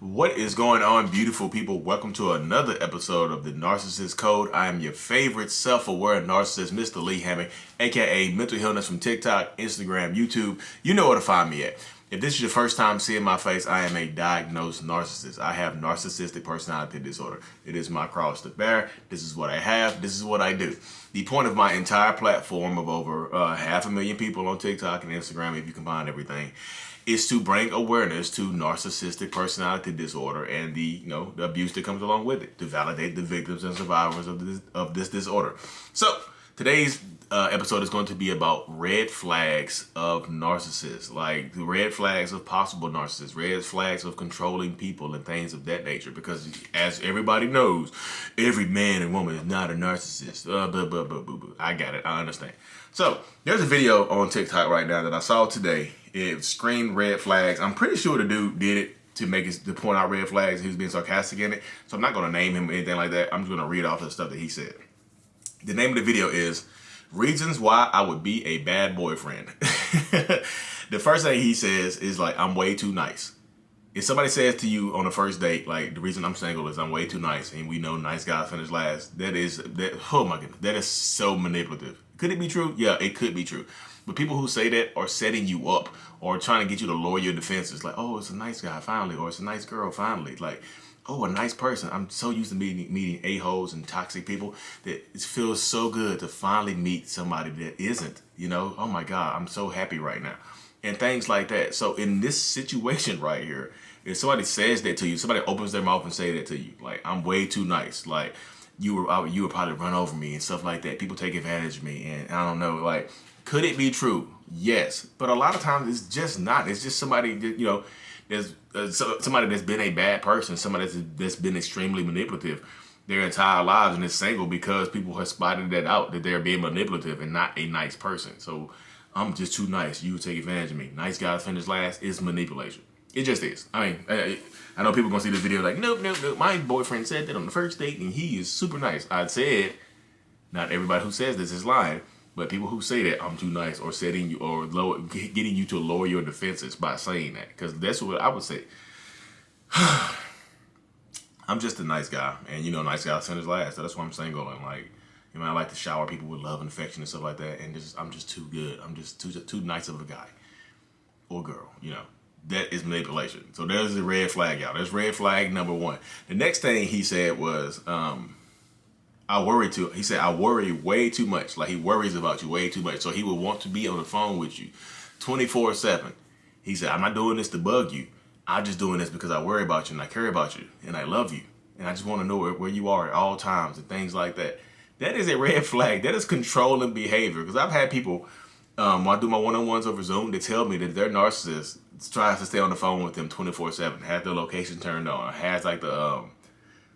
What is going on, beautiful people? Welcome to another episode of the Narcissists Code. I am your favorite self-aware narcissist, Mr. Lee Hammond, aka Mental Illness from TikTok, Instagram, YouTube. You know where to find me at. If this is your first time seeing my face, I am a diagnosed narcissist. I have narcissistic personality disorder. It is my cross to bear. This is what I have. This is what I do. The point of my entire platform of over 500,000 people on TikTok and Instagram, if you combine everything, is to bring awareness to narcissistic personality disorder and the abuse that comes along with it, to validate the victims and survivors of this disorder. So today's episode is going to be about red flags of narcissists, like the red flags of possible narcissists, red flags of controlling people and things of that nature. Because as everybody knows, every man and woman is not a narcissist. I got it. I understand. So there's a video on TikTok right now that I saw today. It screamed red flags. I'm pretty sure the dude did it to point out red flags. He was being sarcastic in it. So I'm not going to name him or anything like that. I'm just going to read off the stuff that he said. The name of the video is Reasons Why I Would Be a Bad Boyfriend. The first thing he says is like, I'm way too nice. If somebody says to you on the first date, like, the reason I'm single is I'm way too nice, and we know nice guys finish last, oh my goodness, that is so manipulative. Could it be true? Yeah, it could be true. But people who say that are setting you up or trying to get you to lower your defenses. Like, oh, it's a nice guy finally, or it's a nice girl finally. Like, oh, a nice person. I'm so used to meeting a-holes and toxic people that it feels so good to finally meet somebody that isn't, oh my God, I'm so happy right now. And things like that. So in this situation right here, if somebody says that to you, somebody opens their mouth and say that to you, like, I'm way too nice. Like, you would probably run over me and stuff like that. People take advantage of me, and I don't know, like, could it be true? Yes. But a lot of times it's just not. It's just somebody that, there's somebody that's been a bad person, somebody that's been extremely manipulative their entire lives and is single because people have spotted that out, that they're being manipulative and not a nice person. So I'm just too nice. You take advantage of me. Nice guys finish last is manipulation. It just is. I mean, I know people are going to see this video like, nope. My boyfriend said that on the first date and he is super nice. I said, not everybody who says this is lying, but people who say that I'm too nice or setting you or getting you to lower your defenses by saying that. Because that's what I would say. I'm just a nice guy. And nice guys finish last. So that's why I'm single. And like, I like to shower people with love and affection and stuff like that. And I'm just too good. I'm just too nice of a guy or girl, That is manipulation. So there's a red flag, y'all. There's red flag number one. The next thing he said was, he said, I worry way too much. Like, he worries about you way too much. So he would want to be on the phone with you 24/7. He said, I'm not doing this to bug you. I'm just doing this because I worry about you and I care about you and I love you. And I just want to know where you are at all times and things like that. That is a red flag. That is controlling behavior. Because I've had people, when I do my one-on-ones over Zoom, they tell me that their narcissist tries to stay on the phone with them 24/7, has their location turned on, has like the,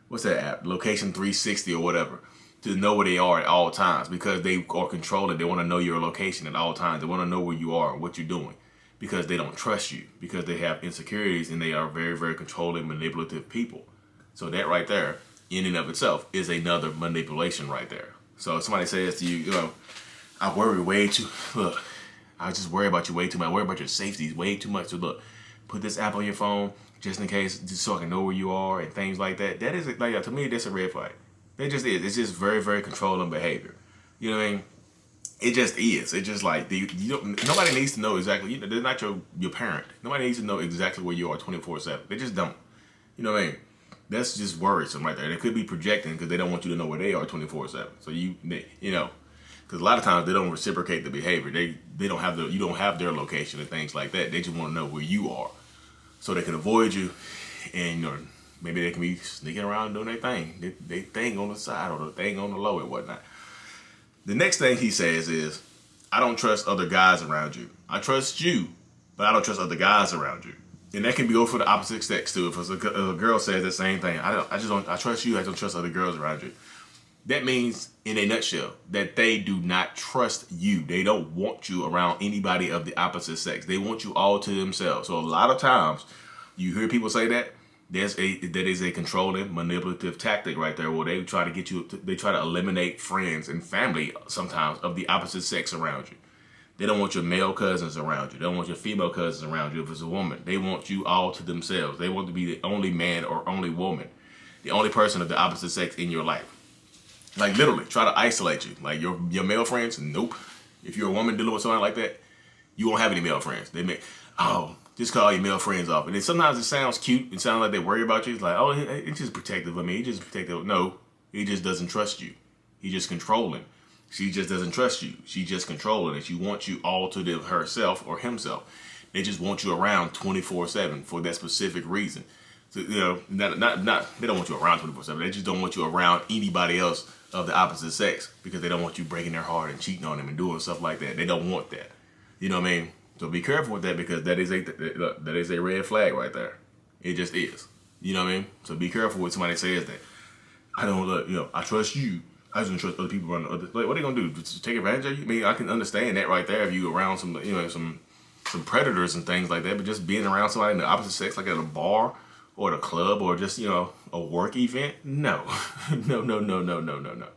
what's that app? Location 360 or whatever, to know where they are at all times because they are controlling. They want to know your location at all times. They want to know where you are, what you're doing, because they don't trust you, because they have insecurities and they are very, very controlling, manipulative people. So that right there, in and of itself, is another manipulation right there. So if somebody says to you, I worry way too, look, I just worry about you way too much. I worry about your safety way too much. So look, put this app on your phone just in case, just so I can know where you are and things like that. That is, like, to me, that's a red flag. It just is. It's just very, very controlling behavior. You know what I mean? It just is. It's just like, nobody needs to know exactly, they're not your parent. Nobody needs to know exactly where you are 24/7. They just don't. You know what I mean? That's just worrisome right there. They could be projecting because they don't want you to know where they are 24/7. So because a lot of times they don't reciprocate the behavior. They don't have you don't have their location and things like that. They just want to know where you are, so they can avoid you, and maybe they can be sneaking around doing their thing, they thing on the side or the thing on the low and whatnot. The next thing he says is, I don't trust other guys around you. I trust you, but I don't trust other guys around you. And that can be over for the opposite sex too. If a girl says the same thing, I trust you, I don't trust other girls around you. That means, in a nutshell, that they do not trust you. They don't want you around anybody of the opposite sex. They want you all to themselves. So a lot of times, you hear people say that, that is a controlling, manipulative tactic right there, where they try to they try to eliminate friends and family sometimes of the opposite sex around you. They don't want your male cousins around you. They don't want your female cousins around you if it's a woman. They want you all to themselves. They want to be the only man or only woman, the only person of the opposite sex in your life. Like literally, try to isolate you. Like your male friends, nope. If you're a woman dealing with somebody like that, you won't have any male friends. They may, just call your male friends off. And then sometimes it sounds cute. It sounds like they worry about you. It's like, oh, it's just protective of me. He's just protective. No, he just doesn't trust you. He's just controlling. She just doesn't trust you. She's just controlling it. She wants you all to herself or himself. They just want you around 24/7 for that specific reason. So, you know, not they don't want you around 24/7. They just don't want you around anybody else of the opposite sex because they don't want you breaking their heart and cheating on them and doing stuff like that. They don't want that. You know what I mean? So be careful with that because that is a red flag right there. It just is. You know what I mean? So be careful when somebody says that. I don't, I trust you. I just don't trust other people around the other. Like, what are they gonna do? Just take advantage of you? I mean, I can understand that right there if you around some predators and things like that. But just being around somebody in the opposite sex, like at a bar or at a club or just a work event, no, no.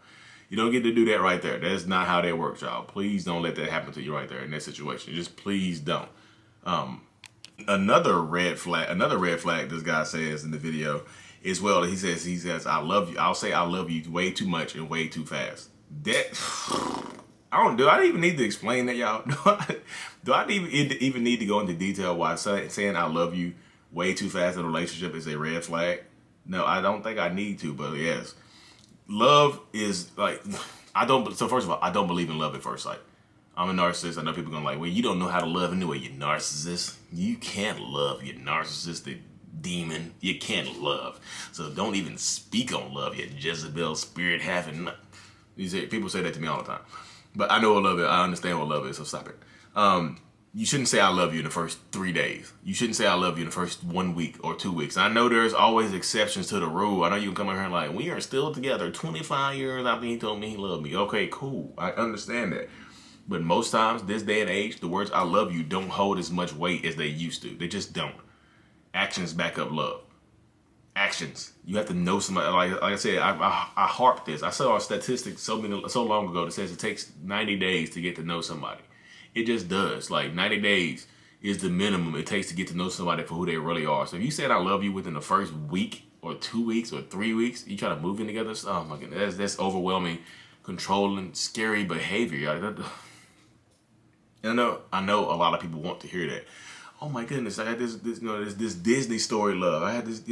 You don't get to do that right there. That's not how that works, y'all. Please don't let that happen to you right there in that situation. Just please don't. Another red flag this guy says in the video is, well, he says, I love you. I'll say I love you way too much and way too fast. That, do I even need to explain that, y'all? Do I even need to go into detail why saying I love you way too fast in a relationship is a red flag? No, I don't think I need to, but yes. Love is like, so first of all, I don't believe in love at first sight. I'm a narcissist. I know people are going to well, you don't know how to love anyway, you narcissist. You can't love, you narcissistic demon. You can't love. So don't even speak on love, you Jezebel spirit having. People say that to me all the time. But I know what love is. I understand what love is, so stop it. You shouldn't say I love you in the first 3 days. You shouldn't say I love you in the first 1 week or 2 weeks. I know there's always exceptions to the rule. I know you can come in here and like, we are still together 25 years after he told me he loved me. Okay, cool. I understand that. But most times, this day and age, the words I love you don't hold as much weight as they used to. They just don't. Actions back up love. Actions. You have to know somebody. Like I said, I harp this. I saw a statistic so long ago that says it takes 90 days to get to know somebody. It just does. Like 90 days is the minimum it takes to get to know somebody for who they really are. So if you said I love you within the first week or 2 weeks or 3 weeks, you try to move in together, oh my goodness, that's overwhelming, controlling, scary behavior. And I know a lot of people want to hear that. Oh my goodness, I had this Disney story love. I had this,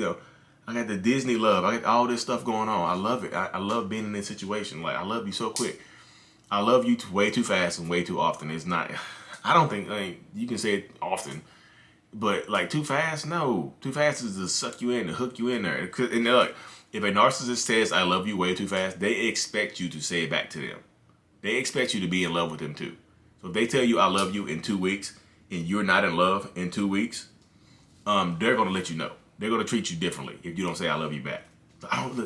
I got the Disney love. I got all this stuff going on. I love it. I love being in this situation. Like, I love you so quick. I love you way too fast and way too often. It's not, I don't think, you can say it often, but like too fast, no. Too fast is to suck you in, to hook you in there. And look, if a narcissist says I love you way too fast, they expect you to say it back to them. They expect you to be in love with them too. So if they tell you I love you in 2 weeks and you're not in love in 2 weeks, they're going to let you know. They're going to treat you differently if you don't say I love you back.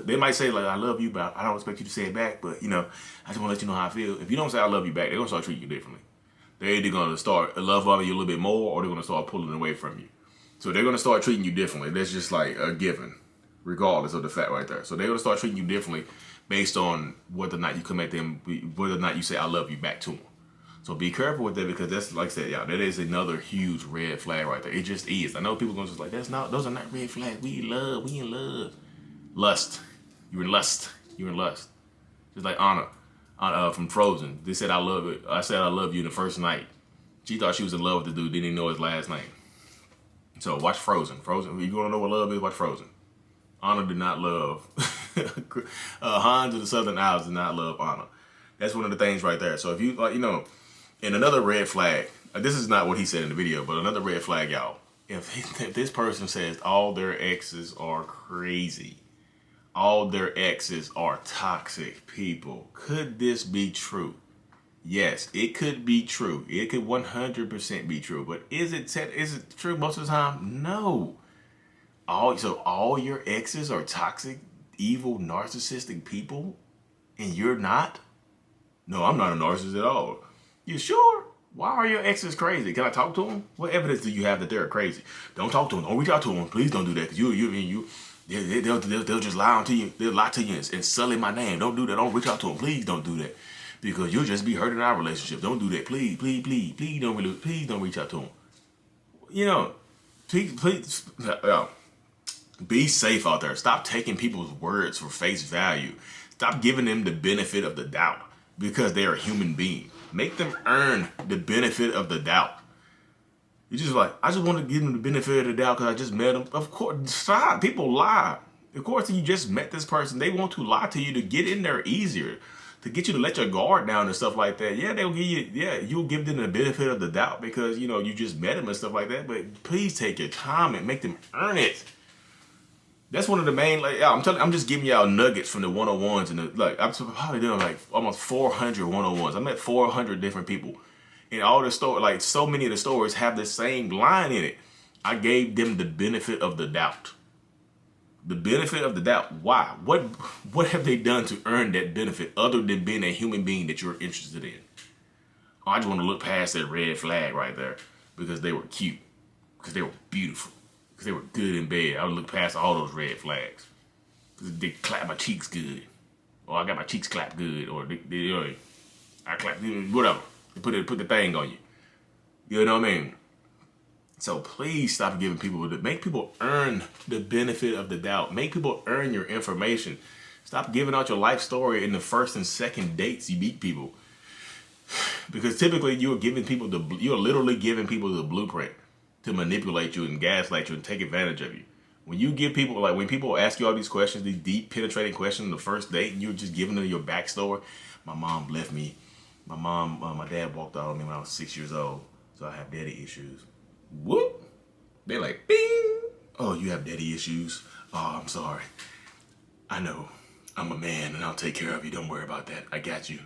They might say like I love you, but I don't expect you to say it back. But I just want to let you know how I feel. If you don't say I love you back, they're going to start treating you differently. They're either going to start loving you a little bit more or they're going to start pulling away from you. So they're going to start treating you differently. That's just like a given, regardless of the fact right there. So they're going to start treating you differently based on whether or not you come at them, whether or not you say I love you back to them. So be careful with that because that's, like I said, y'all, that is another huge red flag right there. It just is. I know people are going to just like, those are not red flags. We in love. Lust. You're in lust. Just like Anna from Frozen. They said I love it. I said I love you the first night. She thought she was in love with the dude, didn't even know his last name. So watch Frozen. If you want to know what love is, watch Frozen. Anna did not love. Hans of the Southern Isles did not love Anna. That's one of the things right there. So if you, and another red flag, this is not what he said in the video, but another red flag, y'all. If this person says all their exes are crazy, all their exes are toxic people, could this be true? Yes, it could be true. It could 100% be true. But is it true most of the time? No. So all your exes are toxic, evil, narcissistic people, and you're not? No, I'm not a narcissist at all. You sure? Why are your exes crazy? Can I talk to them? What evidence do you have that they're crazy? Don't talk to them. Don't reach out to them. Please don't do that. Because they'll just lie to you. They'll lie to you and sully my name. Don't do that. Don't reach out to them. Please don't do that. because you'll just be hurting our relationship. Don't do that. Please, please, please, please don't reach out to him. You know, please, be safe out there. Stop taking people's words for face value. Stop giving them the benefit of the doubt because they're a human being. Make them earn the benefit of the doubt. You just like, I just want to give them the benefit of the doubt because I just met them. Of course, stop. People lie. Of course, you just met this person. They want to lie to you to get in there easier, to get you to let your guard down and stuff like that. Yeah, they'll give you, you'll give them the benefit of the doubt because, you know, you just met them and stuff like that. But please take your time and make them earn it. That's one of the main, like, I'm just giving y'all nuggets from the 101s and I'm probably doing like almost 400 101s. I met 400 different people. And all the stories, like so many of the stories have the same line in it. I gave them the benefit of the doubt. The benefit of the doubt. Why? What have they done to earn that benefit other than being a human being that you're interested in? I just want to look past that red flag right there because they were cute, because they were beautiful, because they were good in bed. I would look past all those red flags because they clap my cheeks good, or I got my cheeks clapped good, or I clap whatever. They put the thing on you. You know what I mean? So please stop giving people, make people earn the benefit of the doubt. Make people earn your information. Stop giving out your life story in the first and second dates you meet people. Because typically you're literally giving people the blueprint to manipulate you and gaslight you and take advantage of you. When you give people, like when people ask you all these questions, these deep penetrating questions on the first date, and you're just giving them your backstory. My mom left me. My dad walked out on me when I was 6 years old, so I have daddy issues. Whoop! They're like, bing! Oh, you have daddy issues? Oh, I'm sorry. I know. I'm a man and I'll take care of you. Don't worry about that. I got you.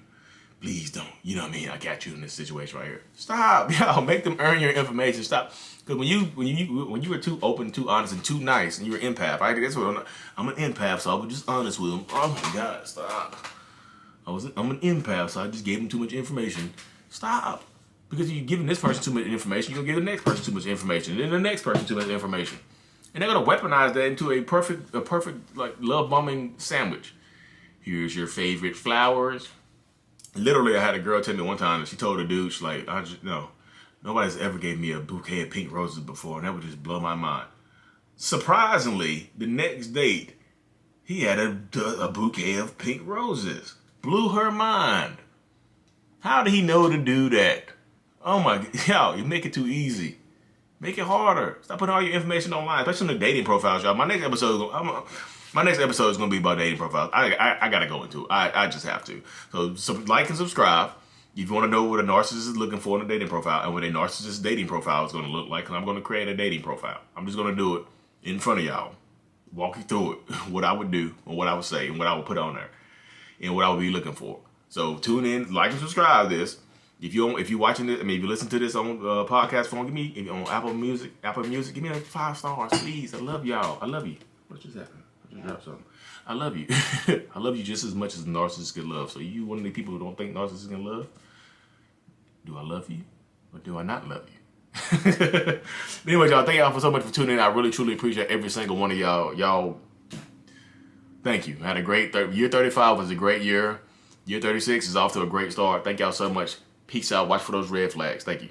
Please don't. You know what I mean? I got you in this situation right here. Stop. Yo, make them earn your information. Stop. Because when you were too open, too honest, and too nice, and you were an empath, that's what I'm an empath, so I was just honest with them. Oh my God, stop. I'm an empath, so I just gave them too much information. Stop. Because you're giving this person too much information, you're going to give the next person too much information, and then the next person too much information. And they're going to weaponize that into a perfect like love bombing sandwich. Here's your favorite flowers. Literally, I had a girl tell me one time, and she told a dude, she's like, nobody's ever gave me a bouquet of pink roses before, and that would just blow my mind. Surprisingly, the next date, he had a bouquet of pink roses. Blew her mind. How did he know to do that? Oh my God, yo, you make it too easy. Make it harder. Stop putting all your information online, especially on the dating profiles, y'all. My next episode is going to be about dating profiles. I got to go into it. I just have to. So like and subscribe if you want to know what a narcissist is looking for in a dating profile and what a narcissist dating profile is going to look like. Because I'm going to create a dating profile. I'm just going to do it in front of y'all. Walk you through it, what I would do and what I would say and what I would put on there and what I would be looking for. So tune in, like and subscribe this. If you're watching this, if you listen to this on podcast form, give me on Apple Music, give me like 5 stars, please. I love y'all. I love you. What just happened? I just dropped something. I love you. I love you just as much as narcissists can love. So you one of the people who don't think narcissists can love? Do I love you or do I not love you? Anyway, y'all, thank y'all so much for tuning in. I really truly appreciate every single one of y'all. Y'all, thank you. I had a great year. 35 was a great year. Year 36 is off to a great start. Thank y'all so much. Peace out. Watch for those red flags. Thank you.